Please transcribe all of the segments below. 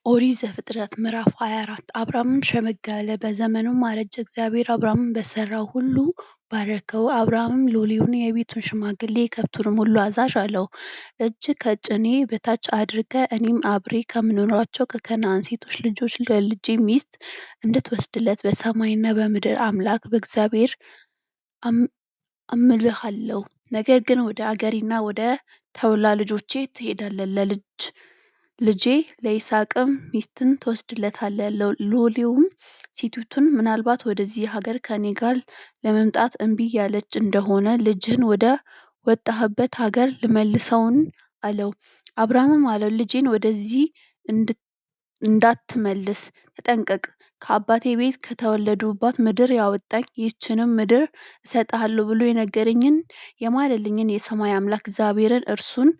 ኦሪት ዘፍጥረት ምዕራፍ 24 አብርሃምም ሸመገለ፣ በዘመኑም አረጀ። እግዚአብሔር አብርሃምን በሠራው ሁሉ ባረከው። አብርሃምም ሎሌውን የቤቱን ሽማግሌ የከብቱንም ሁሉ አዛዥ አለው፣ እጅ ከጭኔ በታች አድርገህ እኔም አብሬ ከምኖራቸው ከከነዓን ሴቶች ልጆች ለልጄ ሚስት እንድትወስድለት በሰማይና በምድር አምላክ በእግዚአብሔር አምልሃለሁ። ነገር ግን ወደ አገሬና ወደ ተወላጆቼ ትሄዳለህ፣ ልጄ ለይስሐቅም ሚስትን ትወስድለታለህ። ሎሌውም ሴቲቱን ምናልባት ወደዚህ ሀገር ከእኔ ጋር ለመምጣት እምቢ ያለች እንደሆነ ልጅህን ወደ ወጣህበት ሀገር ልመልሰውን አለው። አብርሃምም አለው፣ ልጄን ወደዚህ እንዳትመልስ ተጠንቀቅ። ከአባቴ ቤት ከተወለዱባት ምድር ያወጣኝ ይህችንም ምድር እሰጥሃለሁ ብሎ የነገረኝን የማለልኝን የሰማይ አምላክ እግዚአብሔርን እርሱን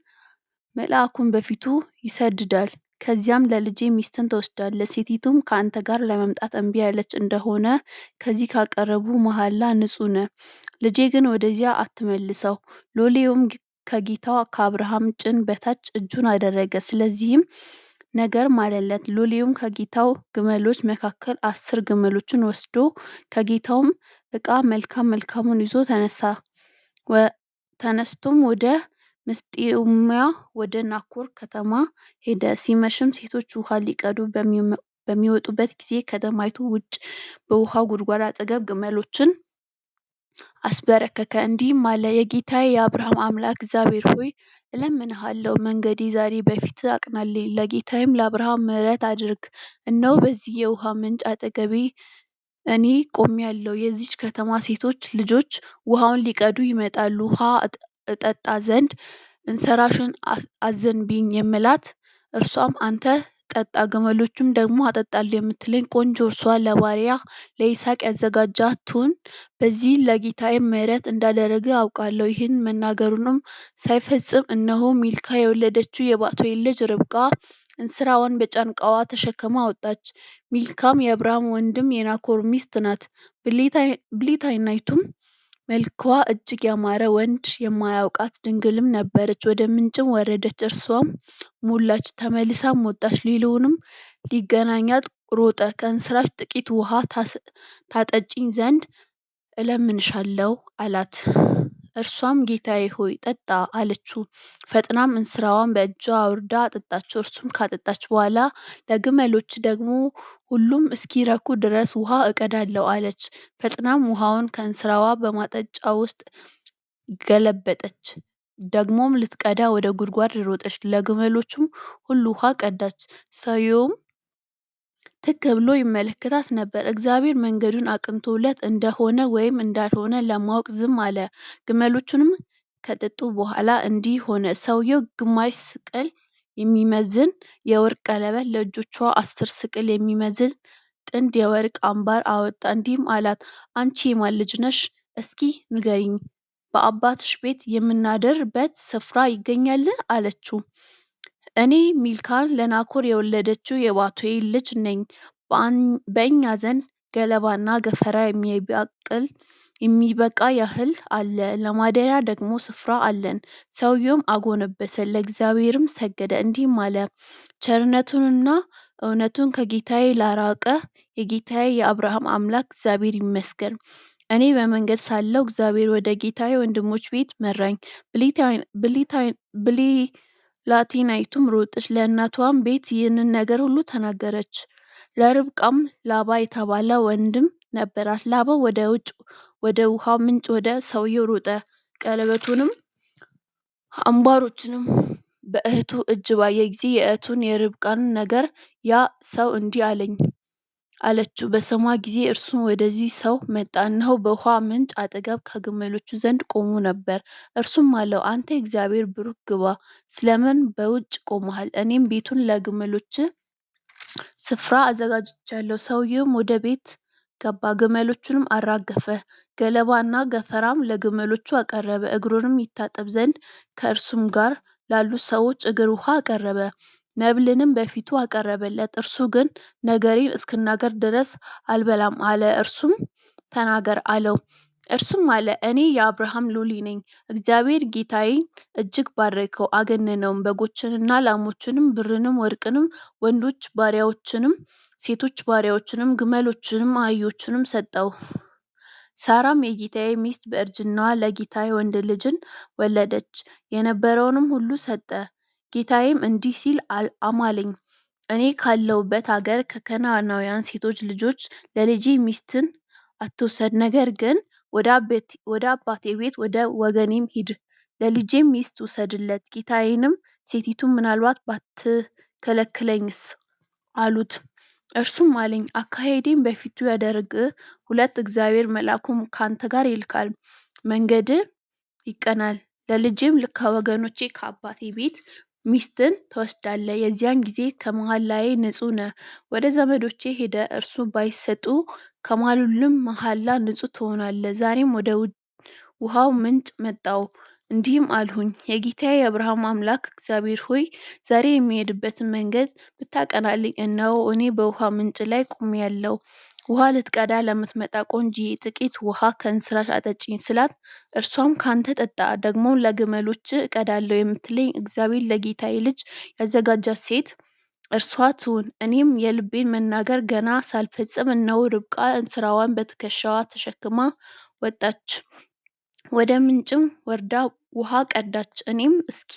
መልአኩን በፊቱ ይሰድዳል። ከዚያም ለልጄ ሚስትን ትወስዳለህ። ሴቲቱም ከአንተ ጋር ለመምጣት እምቢ ያለች እንደሆነ ከዚህ ካቀረቡ መሐላ ንጹሕ ነህ። ልጄ ግን ወደዚያ አትመልሰው። ሎሌውም ከጌታው ከአብርሃም ጭን በታች እጁን አደረገ፣ ስለዚህም ነገር ማለለት። ሎሌውም ከጌታው ግመሎች መካከል 10 ግመሎችን ወሰደ። ከጌታውም ዕቃ መልካም መልካሙን ይዞ ተነስቶም ወደ ፍልስጥኤማውያ ወደ ናኮር ከተማ ሄደ። ሲመሽም ሴቶች ውኃ ሊቀዱ በሚወጡበት ጊዜ ከተማይቱ ውጭ በውኃው ጉድጓድ አጠገብ ግመሎችን አስበረከከ። እንዲህም አለ፣ የጌታዬ የአብርሃም አምላክ እግዚአብሔር ሆይ እለምንሃለሁ፣ መንገዴን ዛሬ በፊትህ አቅናልኝ። ለጌታዬም ለአብርሃም ምሕረት አድርግ። እነሆ በዚህ የውኃ ምንጭ አጠገብ እኔ ቆሜአለሁ። የዚህች ከተማ ሴቶች ልጆች ውኃውን ሊቀዱ ይመጣሉ። ውኃ እጠጣ ዘንድ እንስራሽን አዘንብኝ የምላት እርሷም አንተ ጠጣ ግመሎቹም ደግሞ አጠጣለሁ የምትለኝ ቆንጆ እርሷ ለባሪያህ ለይስሐቅ ያዘጋጃት ትሁን። በዚህ ለጌታዬ ምሕረት እንዳደረገ አውቃለሁ። ይህን መናገሩንም ሳይፈጽም እነሆ ሚልካ የወለደችው የባቱኤል ልጅ ርብቃ እንስራዋን በጫንቃዋ ተሸክማ ወጣች። ሚልካም የአብርሃም ወንድም የናኮር ሚስት ናት። ብላቴናይቱም መልክዋ እጅግ ያማረ ወንድ የማያውቃት ድንግልም ነበረች። ወደ ምንጭም ወረደች፣ እርሷም ሞላች። ተመልሳም ወጣች። ሌላውንም ሊገናኛት ሮጠ። ከእንስራሽ ጥቂት ውኃ ታጠጪኝ ዘንድ እለምንሻለሁ አላት። እርሷም ጌታዬ ሆይ ጠጣ አለችው። ፈጥናም እንስራዋን በእጇ አውርዳ አጠጣቸው። እርሱም ካጠጣች በኋላ ለግመሎች ደግሞ ሁሉም እስኪረኩ ድረስ ውኃ እቀዳለሁ አለች። ፈጥናም ውኃውን ከእንስራዋ በማጠጫው ውስጥ ገለበጠች። ደግሞም ልትቀዳ ወደ ጉድጓድ ሮጠች፣ ለግመሎቹም ሁሉ ውኃ ቀዳች። ሰውየውም ትክ ብሎ ይመለከታት ነበር። እግዚአብሔር መንገዱን አቅንቶለት እንደሆነ ወይም እንዳልሆነ ለማወቅ ዝም አለ። ግመሎቹንም ከጠጡ በኋላ እንዲህ ሆነ፣ ሰውየው ግማሽ ስቅል የሚመዝን የወርቅ ቀለበት፣ ለእጆቿ 10 ስቅል የሚመዝን ጥንድ የወርቅ አምባር አወጣ። እንዲህም አላት፣ አንቺ የማን ልጅ ነሽ? እስኪ ንገሪኝ፣ በአባትሽ ቤት የምናድርበት ስፍራ ይገኛል? አለችው። እኔ ሚልካ ለናኮር የወለደችው የባቱኤል ልጅ ነኝ። በእኛ ዘንድ ገለባና ገፈራ የሚበቃ ያህል አለ፣ ለማደሪያ ደግሞ ስፍራ አለን። ሰውየውም አጎነበሰ፣ ለእግዚአብሔርም ሰገደ፣ እንዲህም አለ፣ ቸርነቱንና እውነቱን ከጌታዬ ላራቀ የጌታዬ የአብርሃም አምላክ እግዚአብሔር ይመስገን። እኔ በመንገድ ሳለሁ እግዚአብሔር ወደ ጌታዬ ወንድሞች ቤት መራኝ። ብላቴናይቱም ሮጠች፣ ለእናትዋም ቤት ይህንን ነገር ሁሉ ተናገረች። ለርብቃም ላባ የተባለ ወንድም ነበራት። ላባም ወደ ውኃው ምንጭ ወደ ሰውየው ሮጠ። ቀለበቱንም አምባሮቹንም በእህቱ እጅ ባየ ጊዜ የእህቱን የርብቃን ነገር ያ ሰው እንዲህ አለኝ አለችው። በሰማ ጊዜ እርሱም ወደዚህ ሰው መጣ፣ እነሆ በውኃ ምንጭ አጠገብ ከግመሎቹ ዘንድ ቆሞ ነበር። እርሱም አለው፣ አንተ የእግዚአብሔር ቡሩክ ግባ፣ ስለምን በውጭ ቆመሃል? እኔም ቤቱን ለግመሎችህ ስፍራ አዘጋጅቻለሁ። ሰውየውም ወደ ቤት ገባ፣ ግመሎቹንም አራገፈ፣ ገለባና ገፈራም ለግመሎቹ አቀረበ፣ እግሩንም ይታጠብ ዘንድ ከእርሱም ጋር ላሉት ሰዎች እግር ውኃ አቀረበ። መብልንም በፊቱ አቀረበለት። እርሱ ግን ነገሬን እስክናገር ድረስ አልበላም አለ። እርሱም ተናገር አለው። እርሱም አለ፣ እኔ የአብርሃም ሎሌ ነኝ። እግዚአብሔር ጌታዬን እጅግ ባረከው፣ አገነነውም፣ በጎችንና ላሞችንም፣ ብርንም ወርቅንም፣ ወንዶች ባሪያዎችንም ሴቶች ባሪያዎችንም፣ ግመሎችንም አህዮችንም ሰጠው። ሳራም የጌታዬ ሚስት በእርጅናዋ ለጌታዬ ወንድ ልጅን ወለደች፣ የነበረውንም ሁሉ ሰጠ። ጌታዬም እንዲህ ሲል አማለኝ፣ እኔ ካለሁበት አገር ከከነዓናውያን ሴቶች ልጆች ለልጄ ሚስትን አትውሰድ፣ ነገር ግን ወደ አባቴ ቤት ወደ ወገኔም ሂድ፣ ለልጄም ሚስት ውሰድለት። ጌታዬንም ሴቲቱን ምናልባት ባትከለክለኝስ አሉት። እርሱም አለኝ፣ አካሄዴን በፊቱ ያደርግ፣ ሁለት እግዚአብሔር መልአኩን ካንተ ጋር ይልካል፣ መንገድህ ይቀናል። ለልጄም ከወገኖቼ ከአባቴ ቤት ሚስትን ትወስዳለህ። የዚያን ጊዜ ከመሐላዬ ንጹሕ ነህ። ወደ ዘመዶቼ ሄደ እርሱ ባይሰጡ ከማሉልም መሐላ ንጹሕ ትሆናለህ። ዛሬም ወደ ውሃው ምንጭ መጣሁ፣ እንዲህም አልሁኝ፣ የጌታዬ የአብርሃም አምላክ እግዚአብሔር ሆይ ዛሬ የሚሄድበትን መንገድ ብታቀናልኝ፣ እነሆ እኔ በውሃ ምንጭ ላይ ቆሜአለሁ። ውሃ ልትቀዳ ለምትመጣ ቆንጆዬ ጥቂት ውሃ ከእንስራሽ አጠጪኝ ስላት፣ እርሷም ካንተ ጠጣ፣ ደግሞም ለግመሎችህ እቀዳለሁ የምትለኝ እግዚአብሔር ለጌታዬ ልጅ ያዘጋጃት ሴት እርሷ ትሁን። እኔም የልቤን መናገር ገና ሳልፈጽም እነሆ ርብቃ እንስራዋን በትከሻዋ ተሸክማ ወጣች፣ ወደ ምንጭም ወርዳ ውሃ ቀዳች። እኔም እስኪ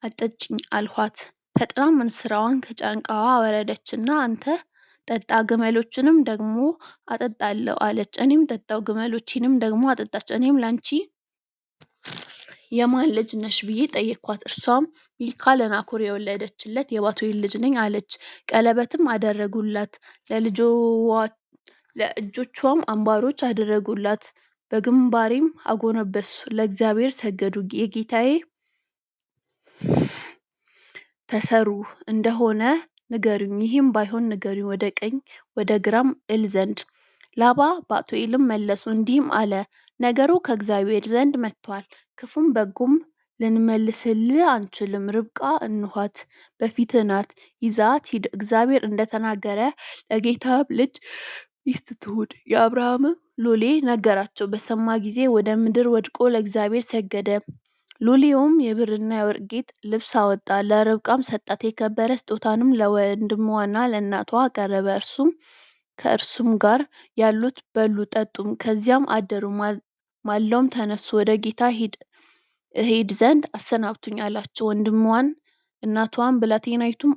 አጠጪኝ አልኋት። ፈጥናም እንስራዋን ከጫንቃዋ አወረደችና አንተ ጠጣ፣ ግመሎችንም ደግሞ አጠጣለሁ አለች። እኔም ጠጣሁ፣ ግመሎቼንም ደግሞ አጠጣች። እኔም ላንቺ የማን ልጅ ነሽ ብዬ ጠየቅኳት። እርሷም ሚልካ ለናኮር የወለደችለት የባቱኤል ልጅ ነኝ አለች። ቀለበትም አደረጉላት፣ ለእጆቿም አምባሮች አደረጉላት፣ በግንባሬም አጎነበሱ፣ ለእግዚአብሔር ሰገዱ። የጌታዬ ተሰሩ እንደሆነ ንገሩኝ፣ ይህም ባይሆን ንገሩኝ፣ ወደ ቀኝ ወደ ግራም እል ዘንድ። ላባ ባቱኤልም መለሱ እንዲህም አለ፣ ነገሩ ከእግዚአብሔር ዘንድ መጥቷል፣ ክፉም በጎም ልንመልስልህ አንችልም። ርብቃ እንኋት በፊትህ ናት፣ ይዘሃት ሂድ፣ እግዚአብሔር እንደተናገረ ለጌታህም ልጅ ሚስት ትሁን። የአብርሃምም ሎሌ ነገራቸው። በሰማ ጊዜ ወደ ምድር ወድቆ ለእግዚአብሔር ሰገደ። ሎሌውም የብርና የወርቅ ጌጥ ልብስ አወጣ፣ ለርብቃም ሰጣት። የከበረ ስጦታንም ለወንድሟና ለእናቷ አቀረበ። እርሱም ከእርሱም ጋር ያሉት በሉ ጠጡም፣ ከዚያም አደሩ። ማልደውም ተነሱ፣ ወደ ጌታ እሄድ ዘንድ አሰናብቱኝ አላቸው። ወንድሟን እናቷም ብላቴናይቱም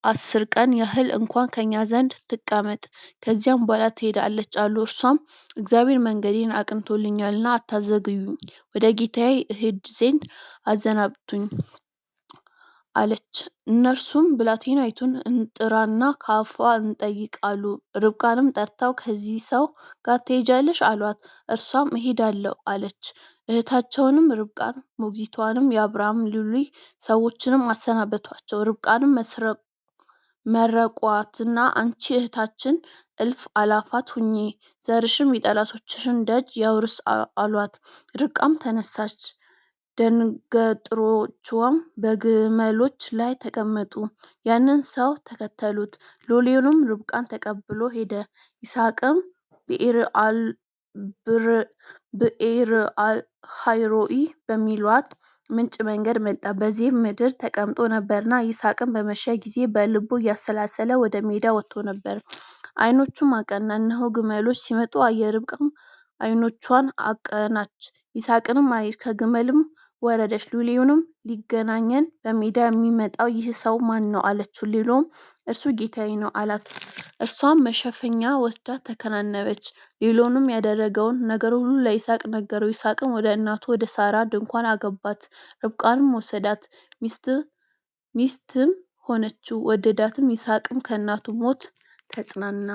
10 ቀን ያህል እንኳን ከእኛ ዘንድ ትቀመጥ፣ ከዚያም በኋላ ትሄዳለች አሉ። እርሷም እግዚአብሔር መንገዴን አቅንቶልኛልና አታዘግዩኝ፣ ወደ ጌታዬ እሄድ ዘንድ አሰናብቱኝ አለች። እነርሱም ብላቴናይቱን እንጥራና ከአፏ እንጠይቅ አሉ። ርብቃንም ጠርተው ከዚህ ሰው ጋር ትሄጃለሽ አሏት። እርሷም እሄዳለሁ አለች። እህታቸውንም ርብቃን ሞግዚቷንም የአብርሃም ሎሌ ሰዎችንም አሰናበቷቸው። ርብቃንም መረቋትና አንቺ እህታችን እልፍ አእላፋት ሁኚ፣ ዘርሽም የጠላቶችሽን ደጅ ያውርስ አሏት። ርብቃም ተነሳች፣ ደንገጥሮችዋም በግመሎች ላይ ተቀመጡ፣ ያንን ሰው ተከተሉት። ሎሌውንም ርብቃን ተቀብሎ ሄደ። ይስሐቅም ብኤርሃይሮኢ በሚሏት ምንጭ መንገድ መጣ፣ በዚህም ምድር ተቀምጦ ነበርና። ይስሐቅም በመሸ ጊዜ በልቡ እያሰላሰለ ወደ ሜዳ ወጥቶ ነበር። ዓይኖቹም አቀና፣ እነሆ ግመሎች ሲመጡ አየ። ርብቃም ዓይኖቿን አቀናች፣ ይስሐቅንም አየች፣ ከግመልም ወረደች። ሎሌውንም ሊገናኘን በሜዳ የሚመጣው ይህ ሰው ማን ነው አለችው። ሎሌውም እርሱ ጌታዬ ነው አላት። እርሷም መሸፈኛ ወስዳ ተከናነበች። ሎሌውንም ያደረገውን ነገር ሁሉ ለይስሐቅ ነገረው። ይስሐቅም ወደ እናቱ ወደ ሳራ ድንኳን አገባት፣ ርብቃንም ወሰዳት፣ ሚስትም ሆነችው፣ ወደዳትም። ይስሐቅም ከእናቱ ሞት ተጽናና።